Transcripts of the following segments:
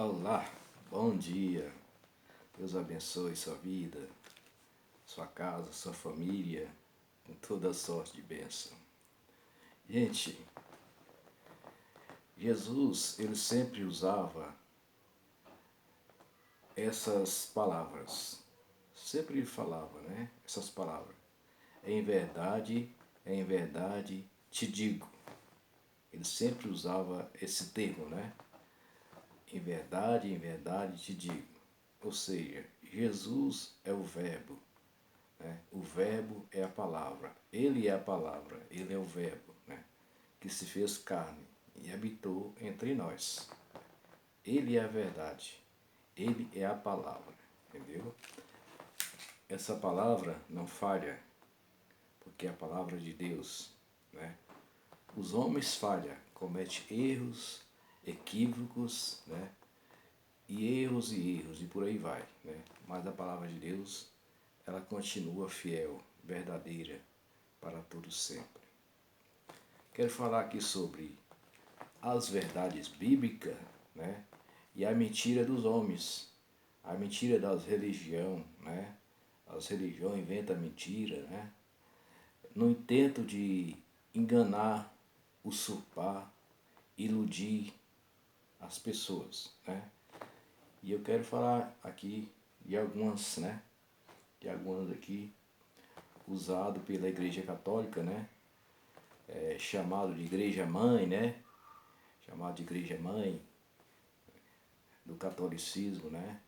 Olá, bom dia. Deus abençoe sua vida, sua casa, sua família, com toda sorte de bênção. Gente, Jesus, ele sempre usava essas palavras. Sempre ele falava, né? Essas palavras. Em verdade, te digo. Ele sempre usava esse termo, né? Em verdade, te digo. Ou seja, Jesus é o verbo, né? O verbo é a palavra. Ele é a palavra, ele é o verbo, né? Que se fez carne e habitou entre nós. Ele é a verdade, ele é a palavra, entendeu? Essa palavra não falha, porque é a palavra de Deus, né? Os homens falham, cometem erros, equívocos, né? E erros, e por aí vai, né? Mas a palavra de Deus, ela continua fiel, verdadeira, para todo sempre. Quero falar aqui sobre as verdades bíblicas, né? E a mentira dos homens, a mentira das religiões, né? As religiões inventam mentira, né? No intento de enganar, usurpar, iludir as pessoas, né? E eu quero falar aqui de algumas, né? De algumas aqui, usado pela Igreja Católica, né? Chamado de Igreja Mãe, né? Chamado de Igreja Mãe do catolicismo, né?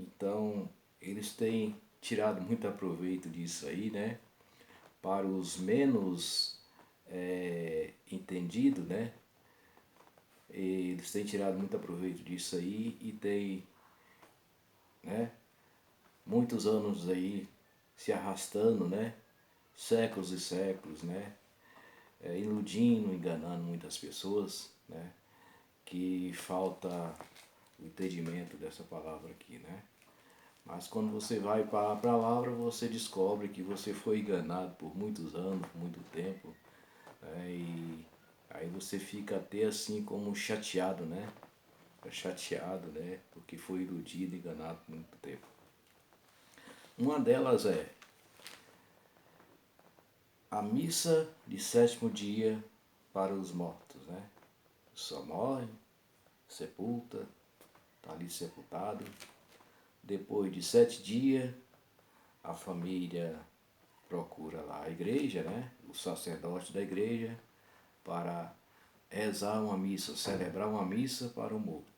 Então, eles têm tirado muito proveito disso aí, né? Para os menos entendidos, né? Eles têm tirado muito proveito disso aí e têm, né? Muitos anos aí se arrastando, né? Séculos e séculos, né? Iludindo, enganando muitas pessoas, né? Que falta o entendimento dessa palavra aqui, né? Mas quando você vai para a palavra, você descobre que você foi enganado por muitos anos, por muito tempo, né? E aí você fica até assim como chateado, né? Chateado, né? Porque foi iludido, enganado por muito tempo. Uma delas é a missa de sétimo dia para os mortos, né? Só morre, sepulta, está ali sepultado. Depois de 7 dias, a família procura lá a igreja, né? O sacerdote da igreja, para rezar uma missa, celebrar uma missa para o morto.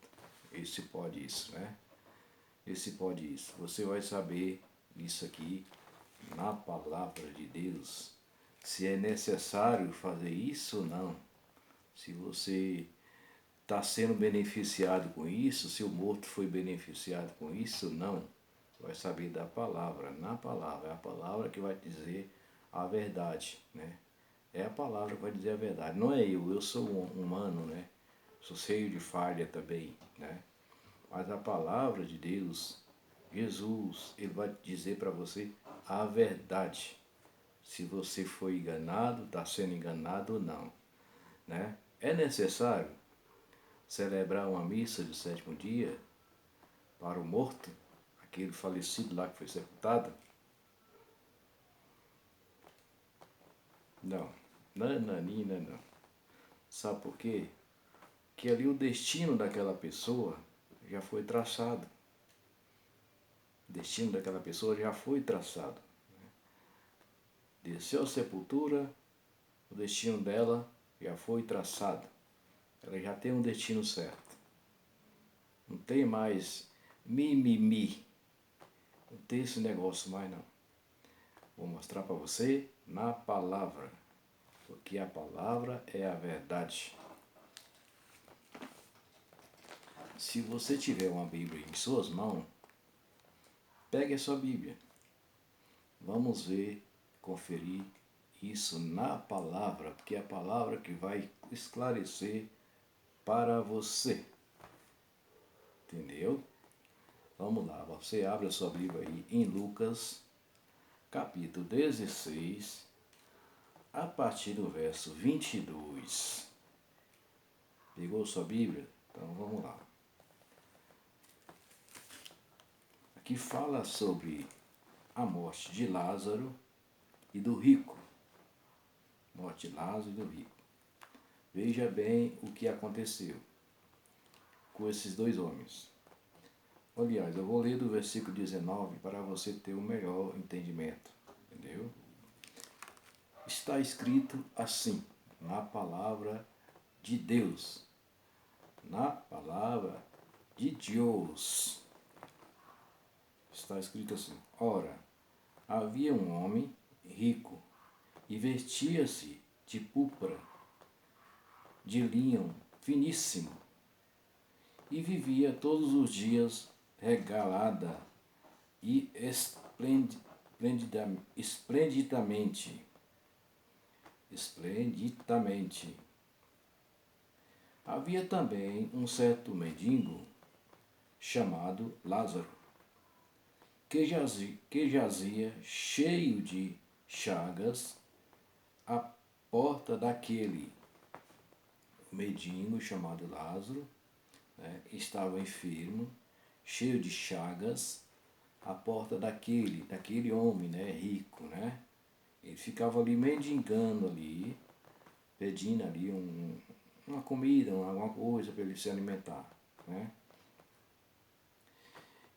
Esse pode isso, né? Esse pode isso. Você vai saber isso aqui na palavra de Deus. Se é necessário fazer isso ou não. Se você está sendo beneficiado com isso, se o morto foi beneficiado com isso ou não. Vai saber da palavra, na palavra. É a palavra que vai dizer a verdade, né? É a palavra que vai dizer a verdade. Não é eu sou um humano, né? Sou cheio de falha também, né? Mas a palavra de Deus, Jesus, ele vai dizer para você a verdade. Se você foi enganado, está sendo enganado ou não, né? É necessário celebrar uma missa de sétimo dia para o morto, aquele falecido lá que foi sepultado? Não, nananina não. Sabe por quê? Que ali o destino daquela pessoa já foi traçado. O destino daquela pessoa já foi traçado. Desceu à sepultura, o destino dela já foi traçado. Ela já tem um destino certo. Não tem mais mimimi. Não tem esse negócio mais não. Vou mostrar para você na palavra. Porque a palavra é a verdade. Se você tiver uma Bíblia em suas mãos, pegue a sua Bíblia. Vamos ver, conferir isso na palavra, porque é a palavra que vai esclarecer para você. Entendeu? Vamos lá, você abre a sua Bíblia aí em Lucas, capítulo 16, a partir do verso 22. Pegou sua Bíblia? Então vamos lá. Aqui fala sobre a morte de Lázaro e do rico. Morte de Lázaro e do rico. Veja bem o que aconteceu com esses dois homens. Aliás, eu vou ler do versículo 19 para você ter um melhor entendimento. Entendeu? Está escrito assim, na palavra de Deus. Na palavra de Deus. Está escrito assim: ora, havia um homem rico e vestia-se de púrpura, de linho finíssimo, e vivia todos os dias regalada e esplendidamente. Havia também um certo mendigo chamado Lázaro, que jazia cheio de chagas à porta daquele. O mendigo chamado Lázaro, né, estava enfermo, cheio de chagas, à porta daquele homem, né, rico, né? Ele ficava ali mendigando ali, pedindo ali uma comida, alguma coisa para ele se alimentar, né?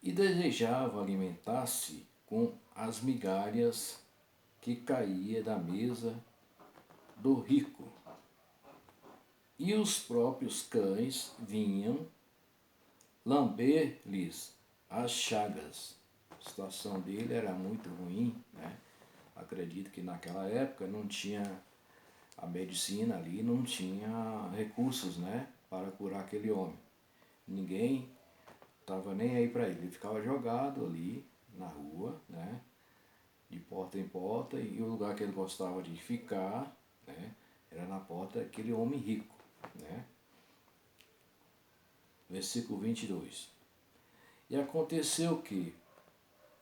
E desejava alimentar-se com as migalhas que caía da mesa do rico. E os próprios cães vinham lamber-lhes as chagas. A situação dele era muito ruim, né? Acredito que naquela época não tinha a medicina ali, não tinha recursos, né, para curar aquele homem. Ninguém estava nem aí para ele. Ele ficava jogado ali na rua, né, de porta em porta, e o lugar que ele gostava de ficar, né, era na porta daquele homem rico, né. Versículo 22. E aconteceu que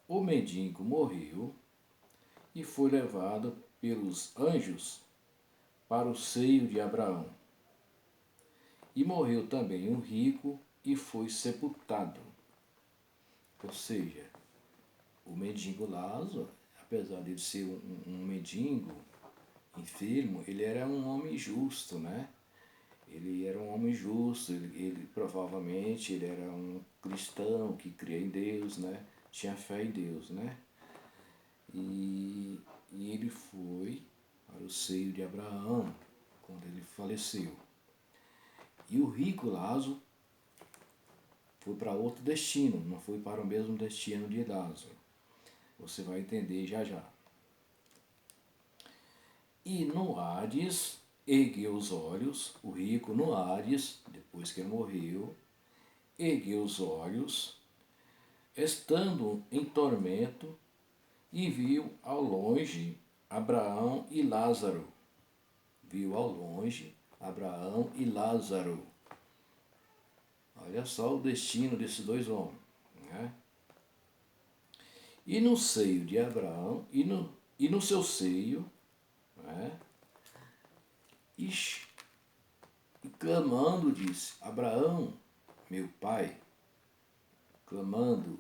o mendigo morreu e foi levado pelos anjos para o seio de Abraão. E morreu também um rico e foi sepultado. Ou seja, o mendigo Lázaro, apesar de ser um mendigo enfermo, ele era um homem justo, né? Ele era um homem justo, ele provavelmente ele era um cristão que cria em Deus, né? Tinha fé em Deus, né? E ele foi para o seio de Abraão quando ele faleceu. E o rico Lázaro foi para outro destino, não foi para o mesmo destino de Lázaro. Você vai entender já já. E no Hades ergueu os olhos, o rico no Hades, depois que ele morreu, ergueu os olhos, estando em tormento, e viu ao longe Abraão e Lázaro. Viu ao longe Abraão e Lázaro. Olha só o destino desses dois homens, né? E no seio de Abraão, e no seu seio, né? E clamando, disse: Abraão, meu pai, clamando,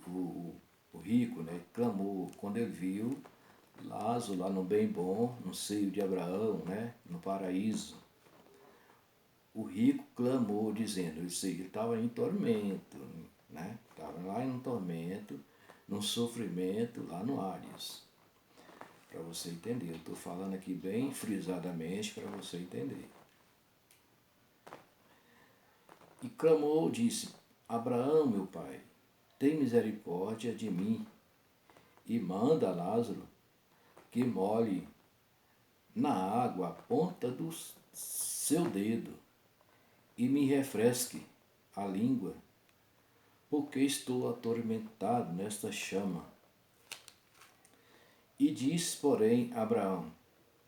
o rico, né? Clamou quando ele viu Lázaro lá no bem bom, no seio de Abraão, né? No paraíso. O rico clamou, dizendo, ele estava em tormento, né? Estava lá em um tormento, num sofrimento lá no Hades. Para você entender, eu estou falando aqui bem frisadamente para você entender. E clamou, disse: Abraão, meu pai, tem misericórdia de mim e manda Lázaro que molhe na água a ponta do seu dedo e me refresque a língua, porque estou atormentado nesta chama. E disse, porém, Abraão: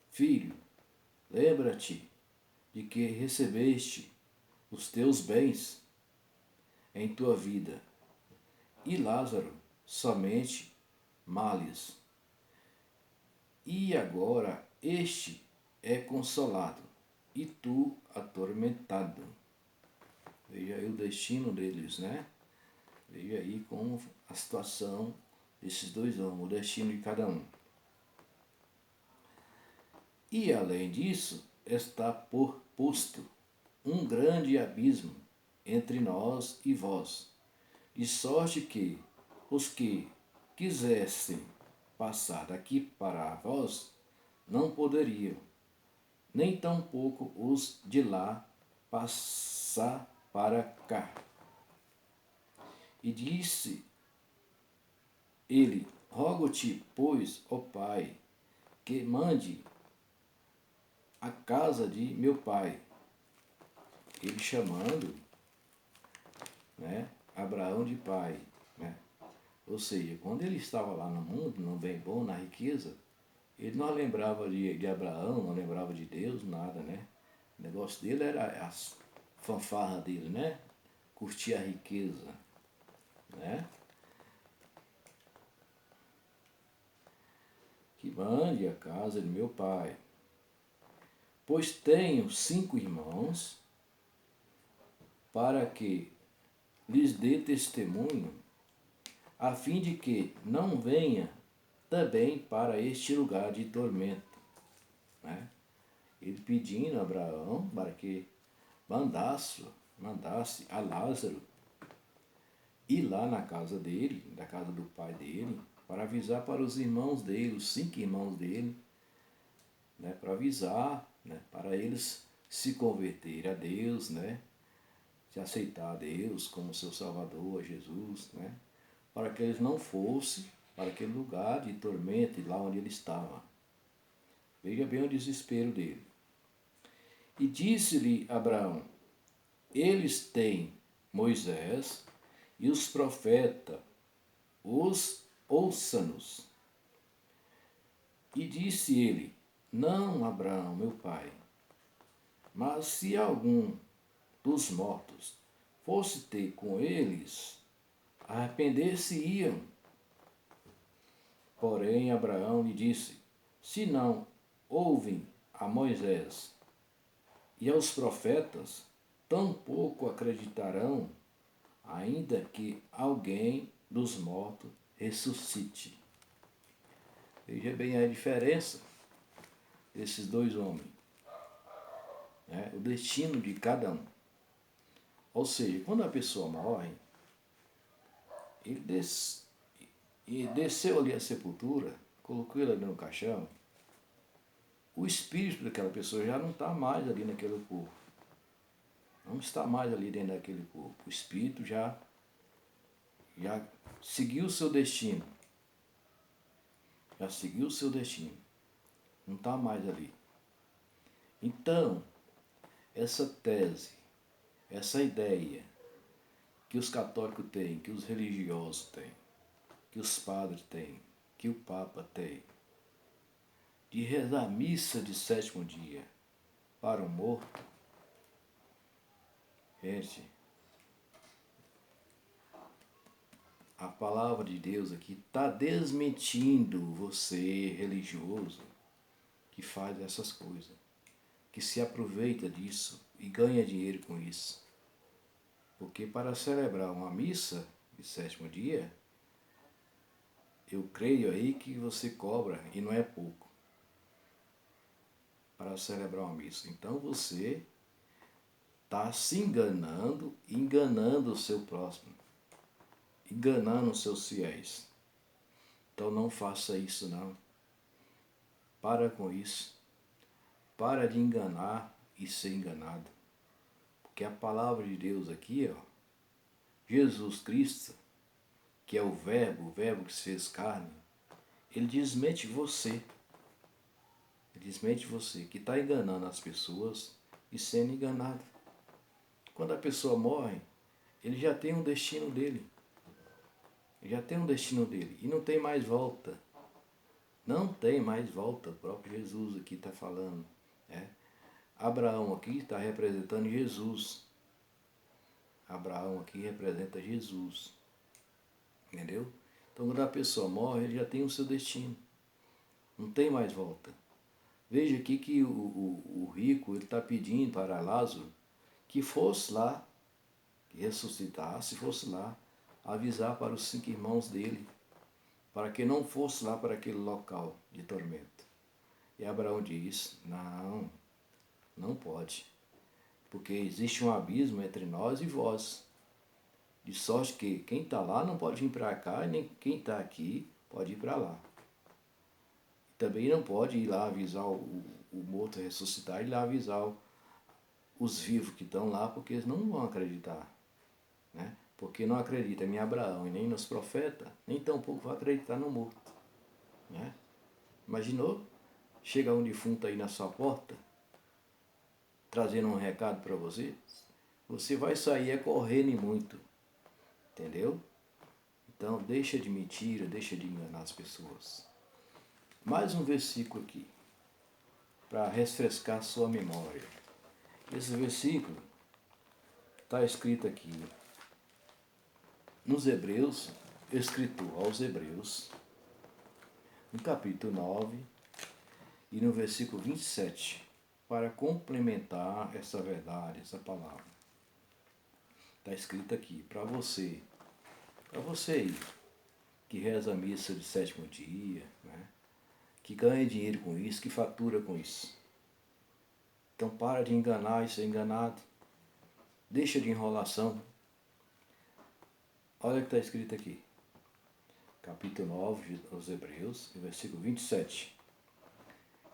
Filho, lembra-te de que recebeste os teus bens em tua vida, e Lázaro somente males. E agora este é consolado, e tu atormentado. Veja aí o destino deles, né? Veja aí como a situação desses dois homens, o destino de cada um. E além disso, está por posto um grande abismo entre nós e vós, de sorte que os que quisessem passar daqui para vós não poderiam, nem tampouco os de lá passar para cá. E disse ele: rogo-te, pois, ó Pai, que mande a casa de meu pai. Ele chamando, né, Abraão de pai, né? Ou seja, quando ele estava lá no mundo, no bem bom, na riqueza, ele não lembrava de Abraão, não lembrava de Deus, nada, né? O negócio dele era as fanfarras dele, né? Curtir a riqueza, né? Que mande a casa de meu pai. Pois tenho 5 irmãos, para que lhes dê testemunho, a fim de que não venha também para este lugar de tormento. Né? Ele pedindo a Abraão para que mandasse a Lázaro ir lá na casa dele, da casa do pai dele, para avisar para os irmãos dele, os 5 irmãos dele, né? Para avisar, né? Para eles se converterem a Deus, né? Se aceitar a Deus como seu Salvador, a Jesus, né? Para que eles não fossem para aquele lugar de tormento, lá onde ele estava. Veja bem o desespero dele. E disse-lhe Abraão: eles têm Moisés e os profetas, os ouça-nos. E disse ele: não, Abraão, meu pai, mas se algum dos mortos fosse ter com eles, arrepender-se-iam. Porém, Abraão lhe disse: se não ouvem a Moisés e aos profetas, tampouco acreditarão, ainda que alguém dos mortos ressuscite. Veja bem a diferença desses dois homens, né? O destino de cada um. Ou seja, quando a pessoa morre, ele desceu ali a sepultura, colocou ele ali no caixão, o espírito daquela pessoa já não está mais ali naquele corpo. Não está mais ali dentro daquele corpo. O espírito já seguiu o seu destino. Já seguiu o seu destino. Não está mais ali. Então, essa tese, essa ideia que os católicos têm, que os religiosos têm, que os padres têm, que o Papa tem, de rezar a missa de 7º dia para o morto, gente, a palavra de Deus aqui está desmentindo você, religioso, que faz essas coisas, que se aproveita disso e ganha dinheiro com isso. Porque para celebrar uma missa de 7º dia, eu creio aí que você cobra, e não é pouco, para celebrar uma missa. Então você está se enganando, enganando o seu próximo, enganando os seus fiéis. Então não faça isso não. Para com isso. Para de enganar e ser enganado. Porque a palavra de Deus aqui, ó, Jesus Cristo, que é o Verbo que se fez carne, ele desmente você. Ele desmente você, que está enganando as pessoas e sendo enganado. Quando a pessoa morre, ele já tem um destino dele. Ele já tem um destino dele. E não tem mais volta. Não tem mais volta. O próprio Jesus aqui está falando. Né? Abraão aqui está representando Jesus. Abraão aqui representa Jesus. Entendeu? Então quando a pessoa morre, ele já tem o seu destino. Não tem mais volta. Veja aqui que o rico está pedindo para Lázaro que fosse lá que ressuscitasse, fosse lá avisar para os 5 irmãos dele, para que não fosse lá para aquele local de tormento. E Abraão diz, não, não pode, porque existe um abismo entre nós e vós, de sorte que quem está lá não pode vir para cá, e nem quem está aqui pode ir para lá. Também não pode ir lá avisar o morto ressuscitar e ir lá avisar os vivos que estão lá, porque eles não vão acreditar, né? Porque não acredita em Abraão e nem nos profetas, nem tampouco vai acreditar no morto, né? Imaginou? Chega um defunto aí na sua porta, trazendo um recado para você, você vai sair correndo e muito, entendeu? Então deixa de mentira, deixa de enganar as pessoas. Mais um versículo aqui, para refrescar sua memória. Esse versículo está escrito aqui nos Hebreus, escrito aos Hebreus, no capítulo 9 e no versículo 27, para complementar essa verdade, essa palavra. Está escrito aqui, para você aí, que reza a missa de 7º dia, né? Que ganha dinheiro com isso, que fatura com isso. Então para de enganar e ser enganado. Deixa de enrolação. Olha o que está escrito aqui. Capítulo 9 dos Hebreus, versículo 27.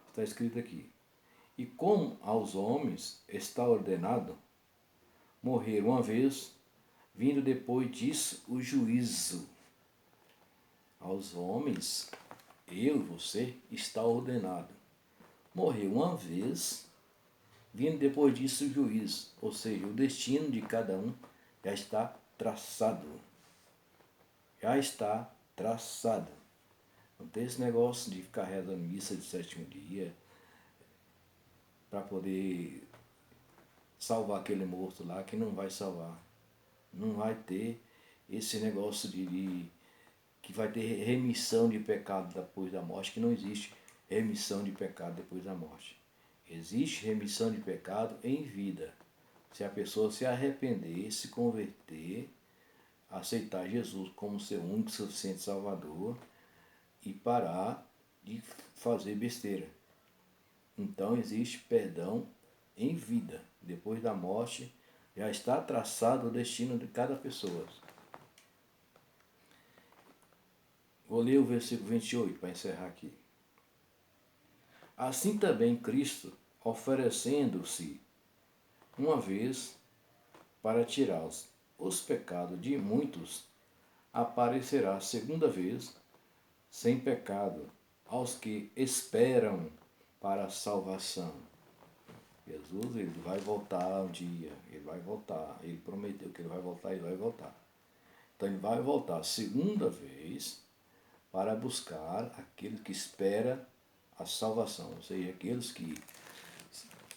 Está escrito aqui. E como aos homens está ordenado morrer uma vez, vindo depois disso o juízo. Aos homens, eu e você, está ordenado morrer uma vez, vindo depois disso o juízo. Ou seja, o destino de cada um já está traçado. Já está traçado. Não tem esse negócio de ficar rezando missa de 7º dia para poder salvar aquele morto lá, que não vai salvar. Não vai ter esse negócio de que vai ter remissão de pecado depois da morte, que não existe remissão de pecado depois da morte. Existe remissão de pecado em vida. Se a pessoa se arrepender, se converter, aceitar Jesus como seu único e suficiente Salvador e parar de fazer besteira. Então existe perdão em vida. Depois da morte já está traçado o destino de cada pessoa. Vou ler o versículo 28 para encerrar aqui. Assim também Cristo, oferecendo-se uma vez para tirar os pecados de muitos, aparecerá segunda vez sem pecado aos que esperam para a salvação. Jesus, ele vai voltar um dia, ele vai voltar, ele prometeu que ele vai voltar, ele vai voltar. Então ele vai voltar segunda vez para buscar aquele que espera a salvação, ou seja, aqueles que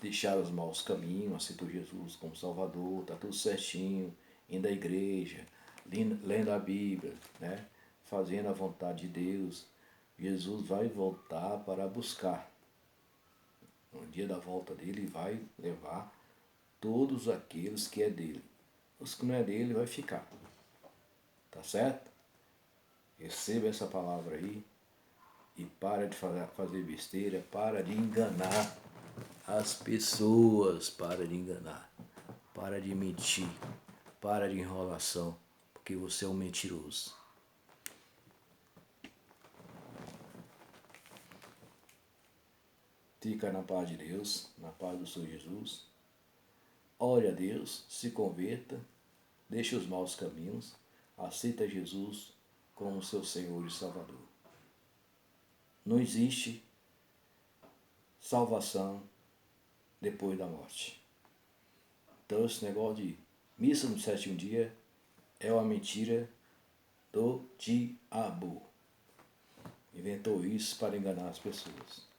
deixaram os maus caminhos, aceitou Jesus como Salvador, está tudo certinho, indo à igreja, lendo a Bíblia, né? Fazendo a vontade de Deus. Jesus vai voltar para buscar. No dia da volta dele, vai levar todos aqueles que é dele. Os que não é dele, vai ficar. Tá certo? Receba essa palavra aí e para de fazer besteira, para de enganar as pessoas, para de enganar, para de mentir, para de enrolação, porque você é um mentiroso. Fica na paz de Deus, na paz do Senhor Jesus. Ore a Deus, se converta, deixe os maus caminhos, aceita Jesus como seu Senhor e Salvador. Não existe salvação depois da morte. Então esse negócio de missa no 7º dia é uma mentira do diabo. Inventou isso para enganar as pessoas.